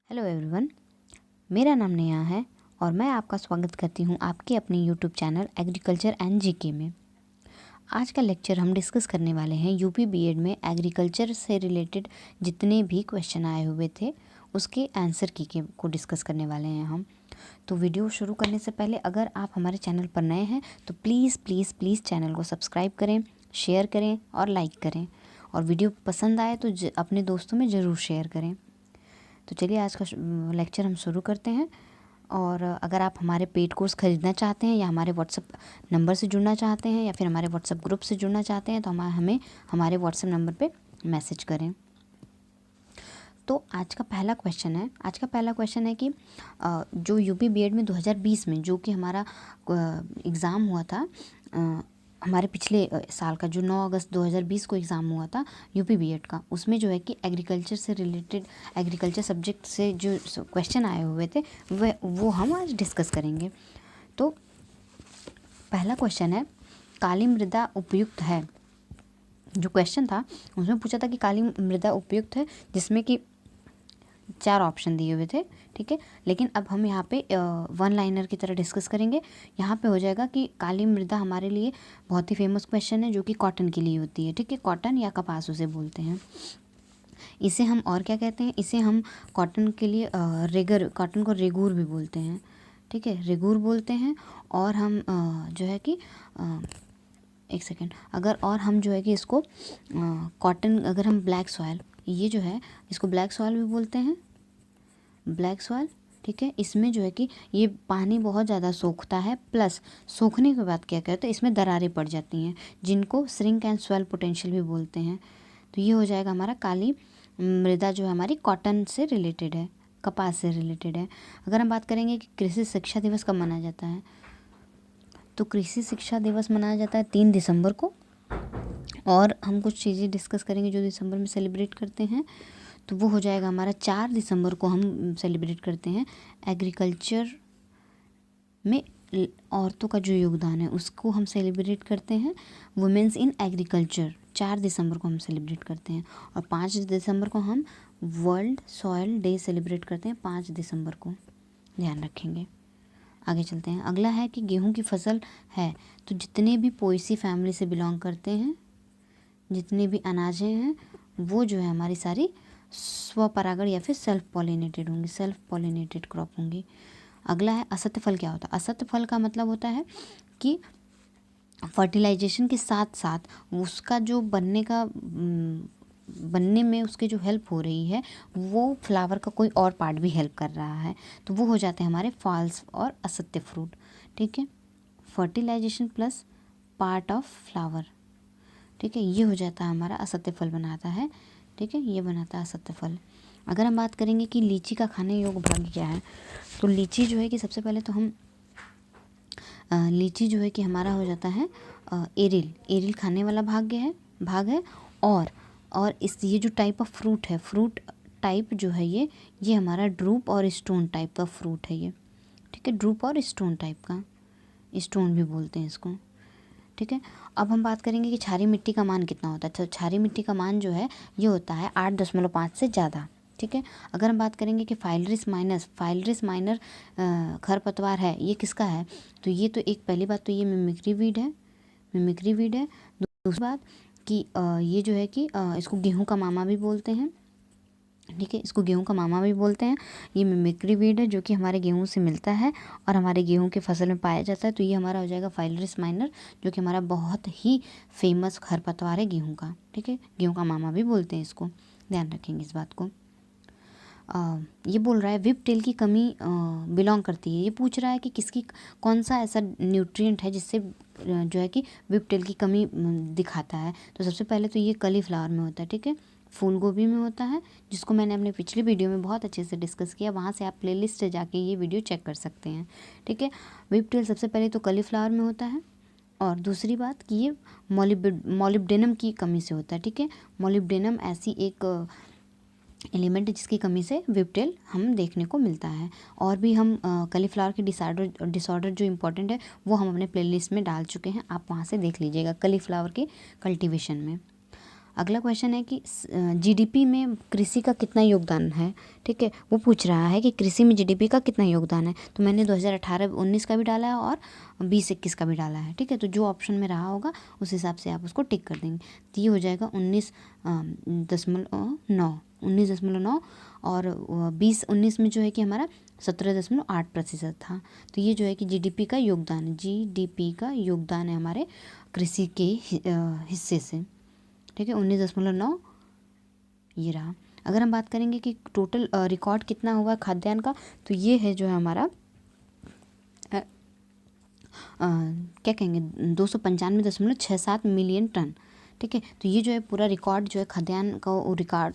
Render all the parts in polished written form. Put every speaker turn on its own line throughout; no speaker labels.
Hello everyone, मेरा नाम नेहा है और मैं आपका स्वागत करती हूँ आपके अपने YouTube channel agriculture and GK में। आज का लेक्चर हम डिस्कस करने वाले हैं यूपी बीएड में एग्रीकल्चर से रिलेटेड जितने भी क्वेश्चन आए हुए थे उसके आंसर की को डिस्कस करने वाले हैं हम। तो वीडियो शुरू करने से पहले अगर आप हमारे चैनल पर नए हैं तो प्लीज़ प्लीज़ प्लीज़ चैनल को सब्सक्राइब करें, शेयर करें और लाइक करें, और वीडियो पसंद आए तो अपने दोस्तों में ज़रूर शेयर करें। तो चलिए आज का लेक्चर हम शुरू करते हैं। और अगर आप हमारे पेड कोर्स ख़रीदना चाहते हैं या हमारे व्हाट्सएप नंबर से जुड़ना चाहते हैं या फिर हमारे व्हाट्सएप ग्रुप से जुड़ना चाहते हैं तो हमें हमारे व्हाट्सएप नंबर पे मैसेज करें। तो आज का पहला क्वेश्चन है कि जो यूपी बीएड में 2020 में जो कि हमारा एग्ज़ाम हुआ था, हमारे पिछले साल का जो 9 अगस्त 2020 को एग्ज़ाम हुआ था यूपी बीएड का, उसमें जो है कि एग्रीकल्चर से रिलेटेड एग्रीकल्चर सब्जेक्ट से जो क्वेश्चन आए हुए थे वो हम आज डिस्कस करेंगे। तो पहला क्वेश्चन है, काली मृदा उपयुक्त है। जो क्वेश्चन था उसमें पूछा था कि काली मृदा उपयुक्त है, जिसमें कि 4 ऑप्शन दिए हुए थे, ठीक है। लेकिन अब हम यहाँ पे वन लाइनर की तरह डिस्कस करेंगे। यहाँ पे हो जाएगा कि काली मृदा हमारे लिए बहुत ही फेमस क्वेश्चन है जो कि कॉटन के लिए होती है, ठीक है। कॉटन या कपास उसे बोलते हैं। इसे हम और क्या कहते हैं, इसे हम कॉटन के लिए कॉटन को रेगूर भी बोलते हैं, ठीक है, रेगूर बोलते हैं। और हम जो है कि एक सेकेंड, अगर और हम जो है कि इसको कॉटन, अगर हम ब्लैक सॉयल, ये जो है इसको ब्लैक सॉयल भी बोलते हैं, ब्लैक सॉयल, ठीक है। इसमें जो है कि ये पानी बहुत ज़्यादा सोखता है, प्लस सोखने के बाद क्या कहते हैं, इसमें दरारें पड़ जाती हैं जिनको श्रिंक एंड स्वेल पोटेंशियल भी बोलते हैं। तो ये हो जाएगा हमारा काली मृदा जो है हमारी कॉटन से रिलेटेड है, कपास से रिलेटेड है। अगर हम बात करेंगे कि कृषि शिक्षा दिवस कब मनाया जाता है, तो कृषि शिक्षा दिवस मनाया जाता है 3 दिसंबर को। और हम कुछ चीज़ें डिस्कस करेंगे जो दिसंबर में सेलिब्रेट करते हैं। तो वो हो जाएगा हमारा 4 दिसंबर को हम सेलिब्रेट करते हैं एग्रीकल्चर में औरतों का जो योगदान है उसको हम सेलिब्रेट करते हैं, वुमेंस इन एग्रीकल्चर। 4 दिसंबर को हम सेलिब्रेट करते हैं। और 5 दिसंबर को हम वर्ल्ड सॉयल डे सेलिब्रेट करते हैं, 5 दिसंबर को, ध्यान रखेंगे। आगे चलते हैं। अगला है कि गेहूं की फसल है तो जितने भी पोएसी फैमिली से बिलोंग करते हैं, जितने भी अनाजें हैं वो जो है हमारी सारी स्वपरागण या फिर सेल्फ पॉलिनेटेड होंगी, सेल्फ पॉलिनेटेड क्रॉप होंगी। अगला है असत्य फल। क्या होता है असत्य फल? का मतलब होता है कि फर्टिलाइजेशन के साथ साथ उसका जो बनने में उसके जो हेल्प हो रही है वो फ्लावर का कोई और पार्ट भी हेल्प कर रहा है, तो वो हो जाते हैं हमारे फॉल्स और असत्य फ्रूट, ठीक है। Fertilization plus part of flower, ठीक है, ये हो जाता है हमारा असत्य फल बनाता है, ठीक है, ये बनाता है असत्य फल। अगर हम बात करेंगे कि लीची का खाने योग्य भाग क्या है, तो लीची जो है कि सबसे पहले तो हम लीची जो है कि हमारा हो जाता है एरिल खाने वाला भाग है। और इस ये जो टाइप ऑफ फ्रूट है, फ्रूट टाइप जो है ये हमारा ड्रूप और स्टोन टाइप का फ्रूट है ये, ठीक है, ड्रूप और स्टोन टाइप का, स्टोन भी बोलते हैं इसको, ठीक है। अब हम बात करेंगे कि क्षारीय मिट्टी का मान कितना होता है। तो क्षारीय मिट्टी का मान जो है ये होता है 8.5 से ज़्यादा, ठीक है। अगर हम बात करेंगे कि फाइलरिस माइनर खरपतवार है, ये किसका है, तो ये तो एक पहली बात तो ये मिमिक्री वीड है। दूसरी बात कि ये जो है कि इसको गेहूं का मामा भी बोलते हैं, ठीक है, इसको गेहूं का मामा भी बोलते हैं। ये मिमिक्री वीड है जो कि हमारे गेहूं से मिलता है और हमारे गेहूं के फसल में पाया जाता है। तो ये हमारा हो जाएगा फाइलरिस माइनर, जो कि हमारा बहुत ही फेमस खरपतवार है गेहूं का, ठीक है, गेहूं का मामा भी बोलते हैं इसको, ध्यान रखेंगे इस बात को। ये बोल रहा है विप टेल की कमी बिलोंग करती है। ये पूछ रहा है कि किसकी, कौन सा ऐसा न्यूट्रिएंट है जिससे जो है कि विप टेल की कमी दिखाता है। तो सबसे पहले तो ये कलीफ्लावर में होता है, ठीक है, फूल गोभी में होता है, जिसको मैंने अपने पिछले वीडियो में बहुत अच्छे से डिस्कस किया, वहाँ से आप प्लेलिस्ट से जाके ये वीडियो चेक कर सकते हैं, ठीक है। विप टेल सबसे पहले तो कलीफ्लावर में होता है। और दूसरी बात कि ये मॉलिब्डेनम की कमी से होता है, ठीक है। मॉलिब्डेनम ऐसी एक एलिमेंट जिसकी कमी से विपटेल हम देखने को मिलता है। और भी हम कलीफ्लावर के डिसऑर्डर जो इम्पोर्टेंट है वो हम अपने प्लेलिस्ट में डाल चुके हैं, आप वहाँ से देख लीजिएगा कलीफ्लावर के कल्टीवेशन में। अगला क्वेश्चन है कि जीडीपी में कृषि का कितना योगदान है। ठीक है, वो पूछ रहा है कि कृषि में जीडीपी का कितना योगदान है। तो मैंने 2018-19 का भी डाला है और 20-21 का भी डाला है। ठीक है, तो जो ऑप्शन में रहा होगा उस हिसाब से आप उसको टिक कर देंगे। तो ये हो जाएगा 19.9 और 20-19 में जो है कि हमारा 17.8% था। तो ये जो है कि जीडीपी का योगदान है हमारे कृषि के हिस्से से। ठीक है, 19.9 ये रहा। अगर हम बात करेंगे कि टोटल रिकॉर्ड कितना हुआ खाद्यान्न का, तो ये है जो है हमारा क्या कहेंगे 295.67 मिलियन टन। ठीक है, तो ये जो है पूरा रिकॉर्ड जो है खाद्यान्न का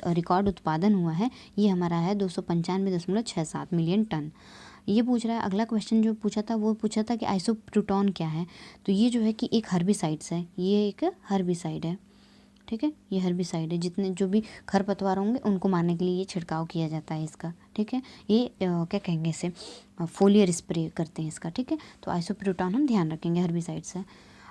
रिकॉर्ड उत्पादन हुआ है, ये हमारा है 295.67 मिलियन टन। ये पूछ रहा है। अगला क्वेश्चन जो पूछा था वो पूछा था कि आइसोप्रोटॉन क्या है। तो ये जो है कि एक हर्बिसाइड्स है, ये एक हर्बिसाइड है। ठीक है, ये हर्बिसाइड है, जितने जो भी खरपतवार होंगे उनको मारने के लिए ये छिड़काव किया जाता है इसका। ठीक है, ये क्या कहेंगे इसे फोलियर स्प्रे करते हैं इसका। ठीक है, तो आइसोप्रोटॉन हम ध्यान रखेंगे हर्बिसाइड से।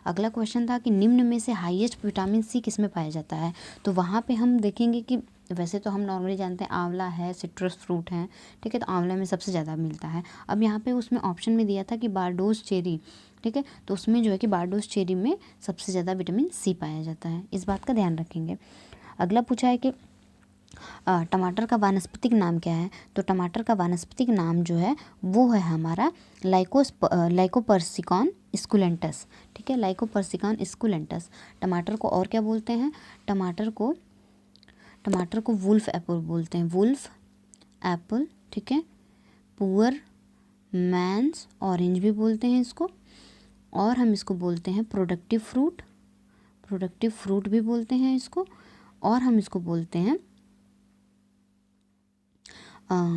अगला क्वेश्चन था कि निम्न में से हाईएस्ट विटामिन सी किस में पाया जाता है। तो वहाँ पे हम देखेंगे कि वैसे तो हम नॉर्मली जानते हैं आंवला है, सिट्रस फ्रूट है। ठीक है, तो आंवला में सबसे ज़्यादा मिलता है। अब यहाँ पे उसमें ऑप्शन में दिया था कि बारडोस चेरी। ठीक है, तो उसमें जो है कि बारडोस चेरी में सबसे ज़्यादा विटामिन सी पाया जाता है, इस बात का ध्यान रखेंगे। अगला पूछा है कि टमाटर का वानस्पतिक नाम क्या है। तो टमाटर का वानस्पतिक नाम जो है वो है हमारा लाइकोपर्सिकॉन स्कुलेंटस। ठीक है, लाइकोपर्सिकॉन स्कुलेंटस। टमाटर को और क्या बोलते हैं, टमाटर को वुल्फ एप्पल बोलते हैं, वुल्फ एप्पल। ठीक है, पुअर मैंस ऑरेंज भी बोलते हैं इसको, और हम इसको बोलते हैं प्रोडक्टिव फ्रूट भी बोलते हैं इसको, और हम इसको बोलते हैं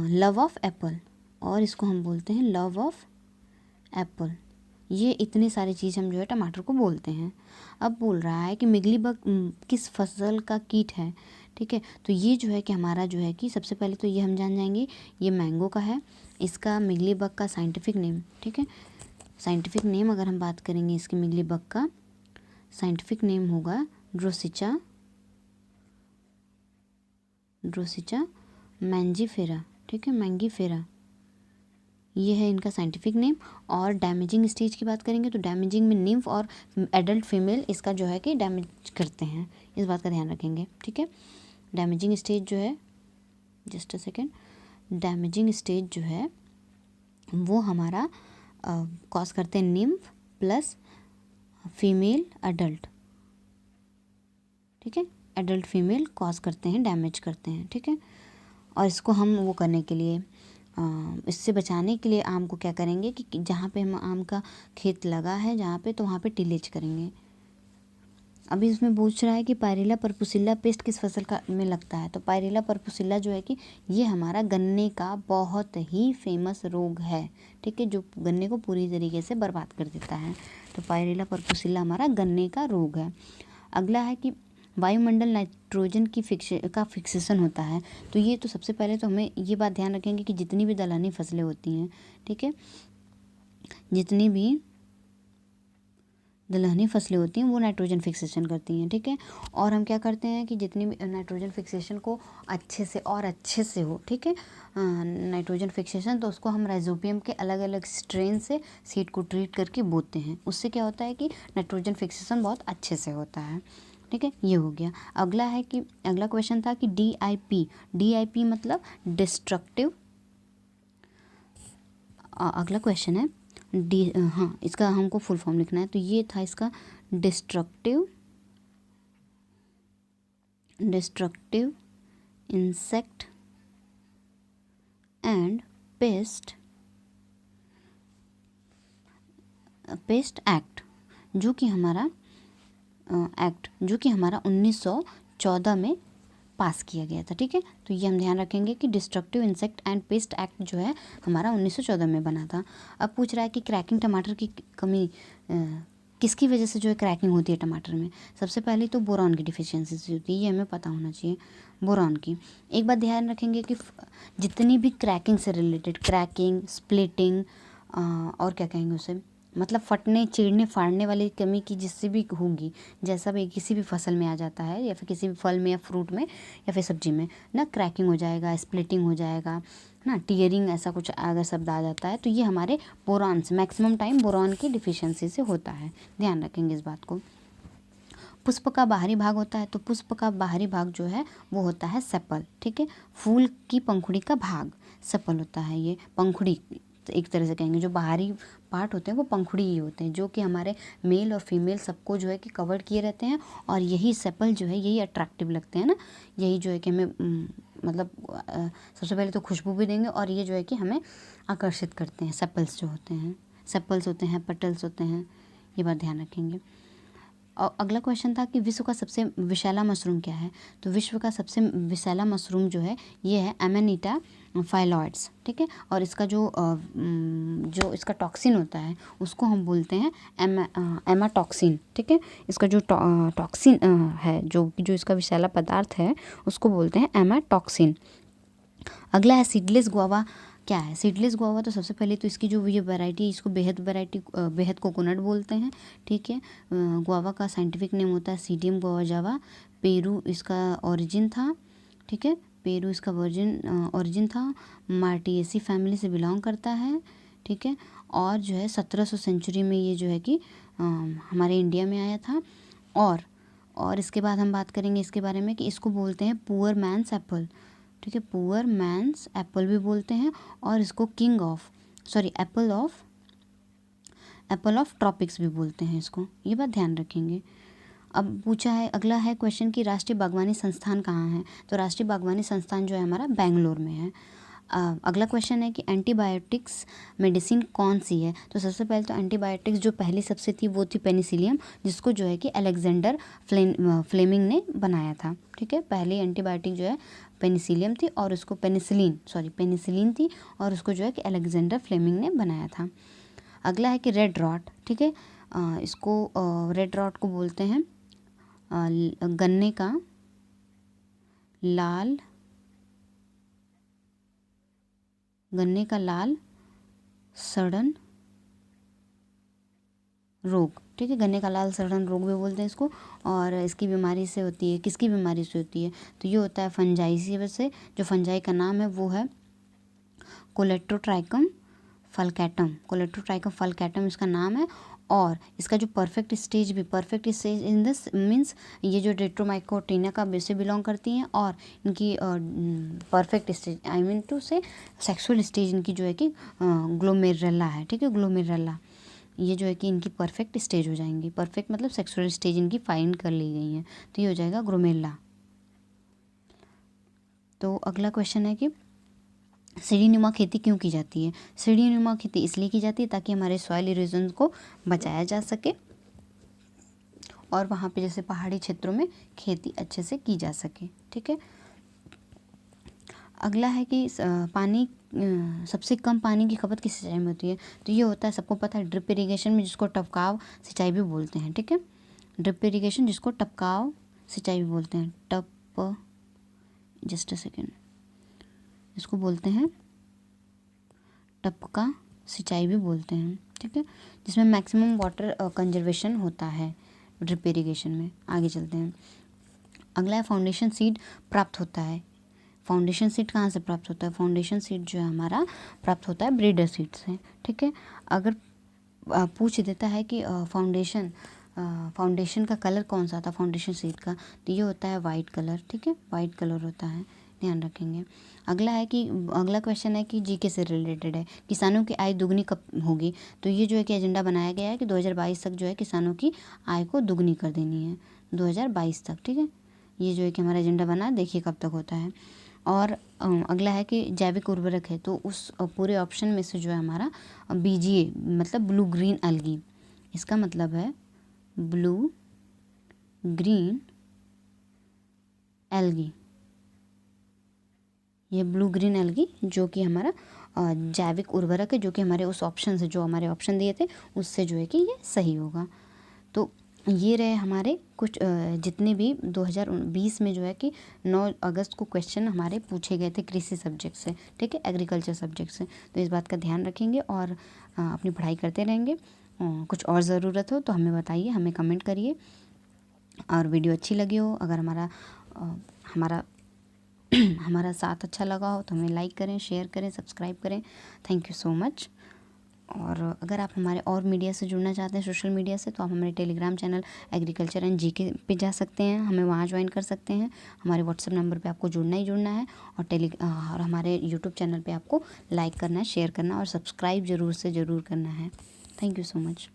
लव ऑफ एप्पल, और इसको हम बोलते हैं लव ऑफ एप्पल। ये इतने सारी चीज़ हम जो है टमाटर को बोलते हैं। अब बोल रहा है कि मिगलीबग किस फसल का कीट है। ठीक है, तो ये जो है कि हमारा जो है कि सबसे पहले तो ये हम जान जाएंगे ये मैंगो का है, इसका मिगलीबग का साइंटिफिक नेम। ठीक है, साइंटिफिक नेम अगर हम बात करेंगे इसके मिगलीबग का साइंटिफिक नेम होगा ड्रोसिचा मैंजीफेरा। ठीक है, मैंगीफेरा, ये है इनका साइंटिफिक नेम। और डैमेजिंग स्टेज की बात करेंगे तो डैमेजिंग में निम्फ और एडल्ट फीमेल इसका जो है कि डैमेज करते हैं, इस बात का ध्यान रखेंगे। ठीक है, डैमेजिंग स्टेज जो है, just a second, damaging stage जो है वो हमारा कॉज करते हैं निम्फ प्लस फीमेल एडल्ट। ठीक है, एडल्ट फीमेल कॉज करते हैं, डैमेज करते हैं। ठीक है, और इसको हम वो करने के लिए इससे बचाने के लिए आम को क्या करेंगे कि जहाँ पे हम आम का खेत लगा है जहाँ पे, तो वहाँ पे टिलेज करेंगे। अभी इसमें पूछ रहा है कि पायरेला परपुसिल्ला पेस्ट किस फसल का में लगता है। तो पायरेला परपुसिल्ला जो है कि ये हमारा गन्ने का बहुत ही फेमस रोग है। ठीक है, जो गन्ने को पूरी तरीके से बर्बाद कर देता है। तो पायरेला परपुसिल्ला हमारा गन्ने का रोग है। अगला है कि वायुमंडल नाइट्रोजन की फिक्सेशन होता है। तो ये तो सबसे पहले तो हमें ये बात ध्यान रखेंगे कि जितनी भी दलहनी फसलें होती हैं, ठीक है, जितनी भी दलहनी फसलें होती हैं वो नाइट्रोजन फिक्सेशन करती हैं। ठीक है, और हम क्या करते हैं कि जितनी भी नाइट्रोजन फिक्सेशन को अच्छे से हो, ठीक है, नाइट्रोजन फिक्सेशन, तो उसको हम राइजोबियम के अलग अलग स्ट्रेन से सीड को ट्रीट करके बोते हैं। उससे क्या होता है कि नाइट्रोजन फिक्सेशन बहुत अच्छे से होता है। ठीक है, ये हो गया। अगला क्वेश्चन था कि DIP मतलब डिस्ट्रक्टिव। अगला क्वेश्चन है हाँ, इसका हमको फुल फॉर्म लिखना है। तो ये था इसका destructive insect and paste act, जो कि हमारा 1914 में पास किया गया था। ठीक है, तो ये हम ध्यान रखेंगे कि destructive insect and paste act जो है हमारा 1914 में बना था। अब पूछ रहा है कि क्रैकिंग टमाटर की कमी किसकी वजह से जो है क्रैकिंग होती है टमाटर में। सबसे पहले तो बोरॉन की डिफिशियंसी से होती है, ये हमें पता होना चाहिए, बोरॉन की। एक बात ध्यान रखेंगे कि जितनी भी क्रैकिंग से रिलेटेड, क्रैकिंग, स्प्लिटिंग और क्या कहेंगे उसे, मतलब फटने, चिड़ने, फाड़ने वाली कमी की जिससे भी होगी, जैसा भी किसी भी फसल में आ जाता है या फिर किसी भी फल में या फ्रूट में या फिर सब्जी में ना, क्रैकिंग हो जाएगा, स्प्लिटिंग हो जाएगा ना, टीयरिंग, ऐसा कुछ अगर शब्द आ जाता है तो ये हमारे बोरॉन से, मैक्सिमम टाइम बोरॉन की डिफिशियंसी से होता है। ध्यान रखेंगे इस बात को। पुष्प का बाहरी भाग होता है, तो पुष्प का बाहरी भाग जो है वो होता है सेपल, ठीक है। फूल की पंखुड़ी का भाग सेपल होता है, ये पंखुड़ी एक तरह से कहेंगे, जो बाहरी पार्ट होते हैं वो पंखुड़ी ही होते हैं, जो कि हमारे मेल और फीमेल सबको जो है कि कवर किए रहते हैं, और यही सेपल जो है यही अट्रैक्टिव लगते हैं ना, यही जो है कि हमें मतलब सबसे पहले तो खुशबू भी देंगे, और ये जो है कि हमें आकर्षित करते हैं, सेपल्स जो होते हैं, सेपल्स होते हैं, पेटल्स होते हैं, ये बात ध्यान रखेंगे। और अगला क्वेश्चन था कि विश्व का सबसे विषैला मशरूम क्या है, तो विश्व का सबसे विषैला मशरूम जो है ये है एमेनिटा फाइलॉइड्स, ठीक है। और इसका जो इसका टॉक्सिन होता है उसको हम बोलते हैं एमाटॉक्सिन, ठीक है। इसका जो टॉक्सिन है, जो इसका विषैला पदार्थ है उसको बोलते हैं एमाटॉक्सिन। अगला है सीडलेस गुआवा क्या है। सीडलेस गुआवा, तो सबसे पहले तो इसकी जो ये वैरायटी, इसको बेहद कोकोनट बोलते हैं, ठीक है। गुआवा का साइंटिफिक नेम होता है सीडियम गुआवा। पेरू इसका ओरिजिन था, ठीक है, पेरू इसका ओरिजिन था। मार्टिएसी फैमिली से बिलोंग करता है, ठीक है। और जो है 1700 सेंचुरी में ये जो है कि हमारे इंडिया में आया था। और इसके बाद हम बात करेंगे इसके बारे में कि इसको बोलते हैं पुअर मैन्स एप्पल, ठीक है, पुअर मैन्स एप्पल भी बोलते हैं, और इसको एप्पल ऑफ ट्रॉपिक्स भी बोलते हैं इसको, ये बात ध्यान रखेंगे। अब पूछा है, अगला है क्वेश्चन कि राष्ट्रीय बागवानी संस्थान कहाँ है, तो राष्ट्रीय बागवानी संस्थान जो है हमारा बेंगलोर में है। अगला क्वेश्चन है कि एंटीबायोटिक्स मेडिसिन कौन सी है, तो सबसे पहले तो एंटीबायोटिक्स जो पहली सबसे थी वो थी पेनिसिलियम, जिसको जो है कि अलेक्जेंडर फ्लेमिंग ने बनाया था, ठीक है। पहली एंटीबायोटिक जो है पेनिसिलियम थी, और उसको पेनिसिलिन थी, और उसको जो है कि अलेक्जेंडर फ्लेमिंग ने बनाया था। अगला है कि रेड रॉट, ठीक है, इसको रेड रॉट को बोलते हैं गन्ने का लाल सड़न रोग, ठीक है, गन्ने का लाल सड़न रोग भी बोलते हैं इसको। और इसकी बीमारी से होती है, किसकी बीमारी से होती है, तो ये होता है फंजाई की वजह से। जो फंजाई का नाम है वो है कोलेट्रोट्राइकम फल्कैटम इसका नाम है। और इसका जो perfect stage in this means ये जो डेट्रोमाइकोटिना का से बिलोंग करती हैं, और इनकी perfect stage I mean to say sexual stage इनकी जो है कि ग्लोमेरुला है, ठीक है, ग्लोमेरुला, ये जो है कि इनकी परफेक्ट स्टेज हो जाएंगी। परफेक्ट मतलब सेक्सुअल स्टेज इनकी फाइंड कर ली गई है, तो ये हो जाएगा ग्लोमेरुला। तो अगला क्वेश्चन है कि सीढ़ीनुमा खेती क्यों की जाती है। सीढ़ीनुमा खेती इसलिए की जाती है ताकि हमारे सॉइल इरोजन को बचाया जा सके, और वहाँ पे जैसे पहाड़ी क्षेत्रों में खेती अच्छे से की जा सके, ठीक है। अगला है कि सबसे कम पानी की खपत किस सिंचाई में होती है, तो ये होता है, सबको पता है, ड्रिप इरिगेशन में, जिसको टपकाव सिंचाई भी बोलते हैं, ठीक है। ड्रिप इरिगेशन जिसको टपकाव सिंचाई भी बोलते हैं, जस्ट अ सेकेंड, इसको बोलते हैं टपका सिंचाई भी बोलते हैं, ठीक है, जिसमें मैक्सिमम वाटर कंजर्वेशन होता है ड्रिप इरिगेशन में। आगे चलते हैं। अगला है फाउंडेशन सीड प्राप्त होता है। फाउंडेशन सीड कहाँ से प्राप्त होता है, फाउंडेशन सीड जो है हमारा प्राप्त होता है ब्रीडर सीड से, ठीक है। अगर पूछ देता है कि फाउंडेशन का कलर कौन सा था फाउंडेशन सीड का, तो ये होता है वाइट कलर, ठीक है, वाइट कलर होता है, ध्यान रखेंगे। अगला क्वेश्चन है कि जीके से रिलेटेड है, किसानों की आय दुगनी कब होगी, तो ये जो है कि एजेंडा बनाया गया है कि 2022 तक जो है किसानों की आय को दुगनी कर देनी है, 2022 तक, ठीक है। ये जो है कि हमारा एजेंडा बना, देखिए कब तक होता है। और अगला है कि जैविक उर्वरक है, तो उस पूरे ऑप्शन में से जो है हमारा बीजीए मतलब ब्लू ग्रीन एल्गी, इसका मतलब है ब्लू ग्रीन एल्गी, ये ब्लू ग्रीन एल्गी जो कि हमारा जैविक उर्वरक है, जो कि हमारे उस ऑप्शन से, जो हमारे ऑप्शन दिए थे उससे जो है कि ये सही होगा। तो ये रहे हमारे कुछ जितने भी 2020 में जो है कि 9 अगस्त को क्वेश्चन हमारे पूछे गए थे कृषि सब्जेक्ट से, ठीक है, एग्रीकल्चर सब्जेक्ट से। तो इस बात का ध्यान रखेंगे और अपनी पढ़ाई करते रहेंगे। कुछ और ज़रूरत हो तो हमें बताइए, हमें कमेंट करिए। और वीडियो अच्छी लगी हो, अगर हमारा हमारा साथ अच्छा लगा हो तो हमें लाइक करें, शेयर करें, सब्सक्राइब करें। Thank you so much. और अगर आप हमारे और मीडिया से जुड़ना चाहते हैं, सोशल मीडिया से, तो आप हमारे Telegram channel agriculture and GK पे जा सकते हैं, हमें वहाँ ज्वाइन कर सकते हैं। हमारे व्हाट्सएप नंबर पे आपको जुड़ना ही जुड़ना है, और हमारे यूट्यूब चैनल पे आपको लाइक करना है, शेयर करना और सब्सक्राइब ज़रूर से ज़रूर करना है। Thank you so much.